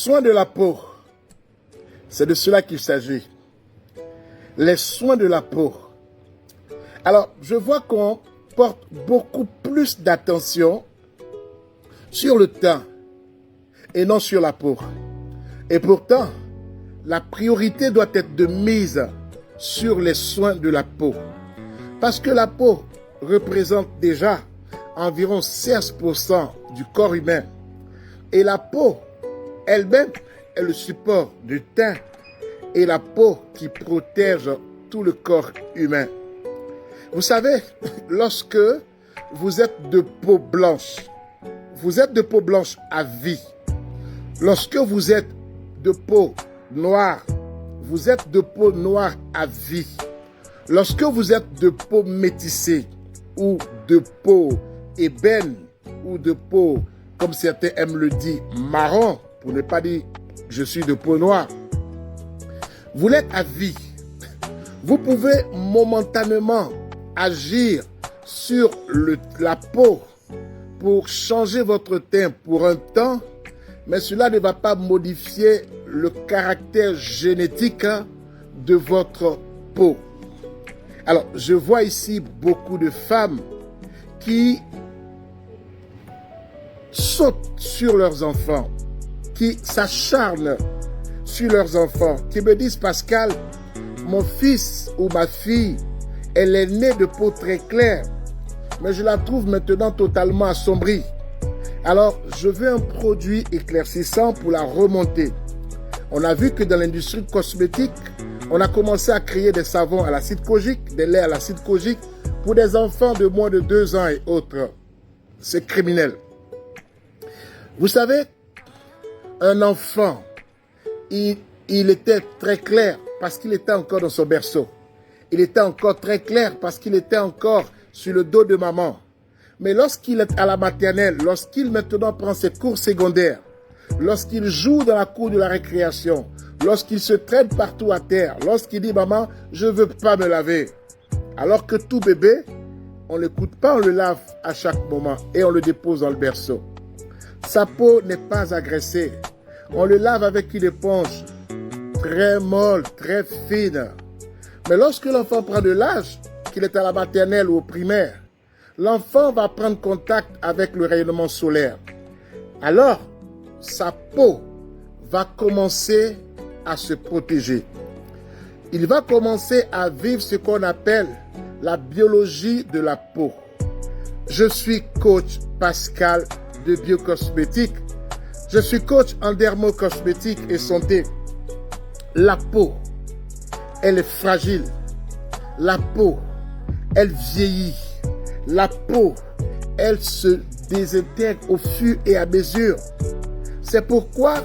soins de la peau, c'est de cela qu'il s'agit. Les soins de la peau. Alors, je vois qu'on porte beaucoup plus d'attention sur le teint et non sur la peau. Et pourtant, la priorité doit être de mise sur les soins de la peau. Parce que la peau représente déjà environ 16% du corps humain. Et la peau elle-même est le support du teint et la peau qui protège tout le corps humain. Vous savez, lorsque vous êtes de peau blanche, vous êtes de peau blanche à vie. Lorsque vous êtes de peau noire, vous êtes de peau noire à vie. Lorsque vous êtes de peau métissée ou de peau ébène ou de peau, comme certains aiment le dire, marron, pour ne pas dire je suis de peau noire, vous l'êtes à vie. Vous pouvez momentanément agir sur la peau pour changer votre teint pour un temps, mais cela ne va pas modifier le caractère génétique de votre peau. Alors, je vois ici beaucoup de femmes qui sautent sur leurs enfants, qui s'acharnent sur leurs enfants, qui me disent, Pascal, mon fils ou ma fille, elle est née de peau très claire, mais je la trouve maintenant totalement assombrie. Alors, je veux un produit éclaircissant pour la remonter. On a vu que dans l'industrie cosmétique, on a commencé à créer des savons à l'acide kojique, des laits à l'acide kojique pour des enfants de moins de 2 ans et autres. C'est criminel. Vous savez, un enfant, il était très clair parce qu'il était encore dans son berceau. Il était encore très clair parce qu'il était encore sur le dos de maman. Mais lorsqu'il est à la maternelle, lorsqu'il maintenant prend ses cours secondaires, lorsqu'il joue dans la cour de la récréation, lorsqu'il se traîne partout à terre, lorsqu'il dit « Maman, je ne veux pas me laver », alors que tout bébé, on ne l'écoute pas, on le lave à chaque moment et on le dépose dans le berceau. Sa peau n'est pas agressée. On le lave avec une éponge très molle, très fine. Mais lorsque l'enfant prend de l'âge, qu'il est à la maternelle ou au primaire, l'enfant va prendre contact avec le rayonnement solaire. Alors, sa peau va commencer à se protéger. Il va commencer à vivre ce qu'on appelle la biologie de la peau. Je suis coach Pascal de Biocosmétique. Je suis coach en dermocosmétique et santé. La peau, elle est fragile. La peau, elle vieillit. La peau, elle se désintègre au fur et à mesure. C'est pourquoi,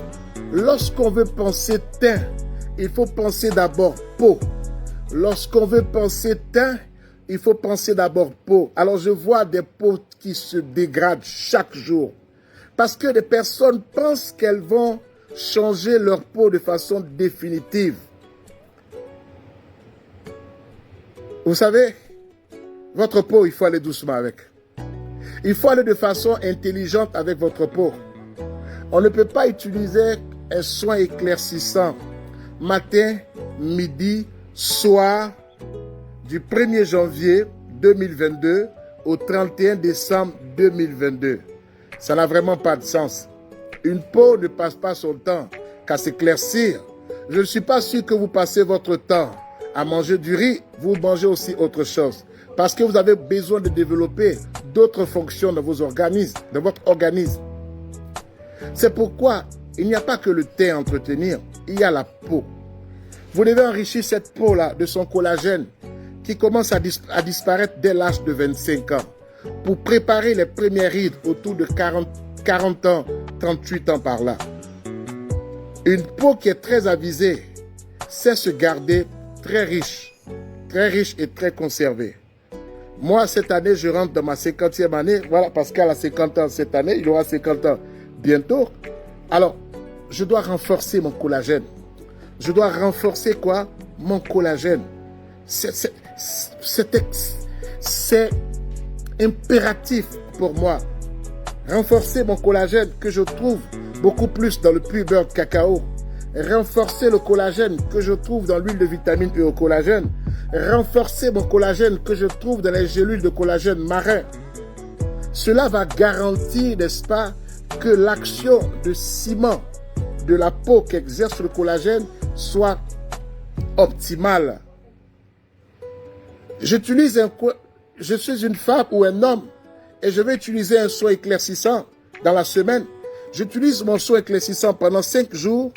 lorsqu'on veut penser teint, il faut penser d'abord peau. Lorsqu'on veut penser teint, il faut penser d'abord peau. Alors je vois des peaux qui se dégradent chaque jour. Parce que des personnes pensent qu'elles vont changer leur peau de façon définitive. Vous savez, votre peau, il faut aller doucement avec. Il faut aller de façon intelligente avec votre peau. On ne peut pas utiliser un soin éclaircissant matin, midi, soir, du 1er janvier 2022 au 31 décembre 2022. Ça n'a vraiment pas de sens. Une peau ne passe pas son temps qu'à s'éclaircir. Je ne suis pas sûr que vous passez votre temps à manger du riz, vous mangez aussi autre chose. Parce que vous avez besoin de développer d'autres fonctions dans vos organismes, dans votre organisme. C'est pourquoi il n'y a pas que le teint à entretenir, il y a la peau. Vous devez enrichir cette peau-là de son collagène qui commence à disparaître dès l'âge de 25 ans pour préparer les premières rides autour de 40 ans, 38 ans par là. Une peau qui est très avisée sait se garder très riche et très conservée. Moi, cette année, je rentre dans ma 50e année. Voilà, Pascal a 50 ans cette année, il aura 50 ans bientôt. Alors, je dois renforcer mon collagène. Je dois renforcer quoi? Mon collagène. C'est impératif pour moi. Renforcer mon collagène que je trouve beaucoup plus dans le pur beurre de cacao. Renforcer le collagène que je trouve dans l'huile de vitamine E au collagène. Renforcer mon collagène que je trouve dans les gélules de collagène marin. Cela va garantir, n'est-ce pas, que l'action de ciment de la peau qu'exerce le collagène soit optimale. Je suis une femme ou un homme et je vais utiliser un soin éclaircissant dans la semaine. J'utilise mon soin éclaircissant pendant 5 jours.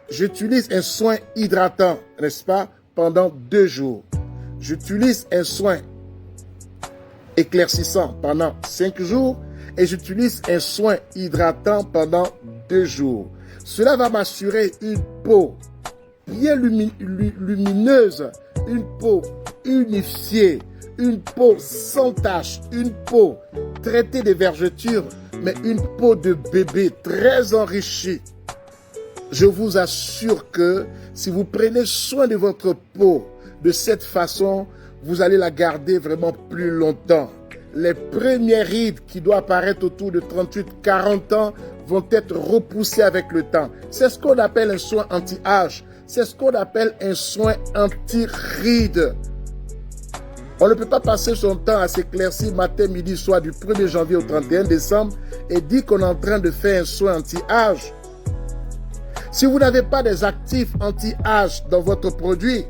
J'utilise un soin hydratant, n'est-ce pas, pendant 2 jours. J'utilise un soin éclaircissant pendant 5 jours et j'utilise un soin hydratant pendant 2 jours. Cela va m'assurer une peau bien lumineuse, une peau unifiée, une peau sans tache, une peau traitée des vergetures, mais une peau de bébé très enrichie. Je vous assure que si vous prenez soin de votre peau de cette façon, vous allez la garder vraiment plus longtemps. Les premières rides qui doivent apparaître autour de 38-40 ans vont être repoussées avec le temps. C'est ce qu'on appelle un soin anti-âge. C'est ce qu'on appelle un soin anti-rides. On ne peut pas passer son temps à s'éclaircir matin, midi, soir du 1er janvier au 31 décembre et dire qu'on est en train de faire un soin anti-âge. Si vous n'avez pas des actifs anti-âge dans votre produit,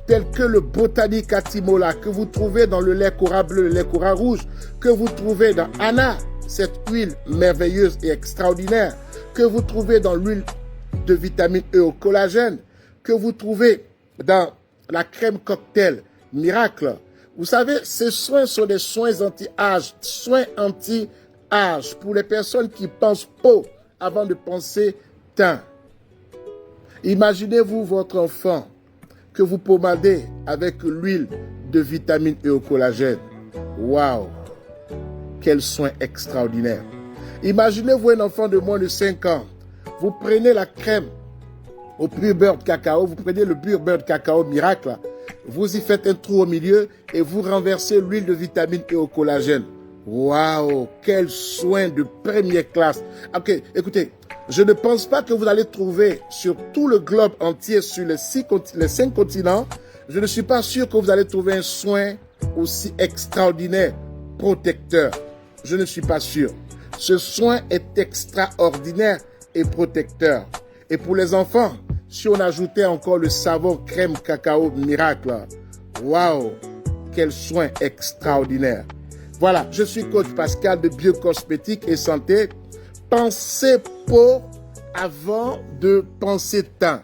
tels que le Botanique Atimola que vous trouvez dans le lait Cora bleu, le lait Cora rouge, que vous trouvez dans Anna, cette huile merveilleuse et extraordinaire, que vous trouvez dans l'huile de vitamine E au collagène, que vous trouvez dans la crème cocktail Miracle. Vous savez, ces soins sont des soins anti-âge, pour les personnes qui pensent peau avant de penser teint. Imaginez-vous votre enfant que vous pommadez avec l'huile de vitamine E au collagène. Waouh! Quel soin extraordinaire! Imaginez-vous un enfant de moins de 5 ans. Vous prenez la crème au pur beurre de cacao, vous prenez le pur beurre de cacao Miracle, vous y faites un trou au milieu et vous renversez l'huile de vitamine E au collagène. Waouh! Quel soin de première classe! Ok, écoutez, je ne pense pas que vous allez trouver sur tout le globe entier, sur les 5 continents, je ne suis pas sûr que vous allez trouver un soin aussi extraordinaire, protecteur. Je ne suis pas sûr. Ce soin est extraordinaire et protecteur. Et pour les enfants, si on ajoutait encore le savon crème cacao Miracle, waouh, quel soin extraordinaire. Voilà, je suis coach Pascal de Biocosmétique et Santé. Pensez peau avant de penser teint.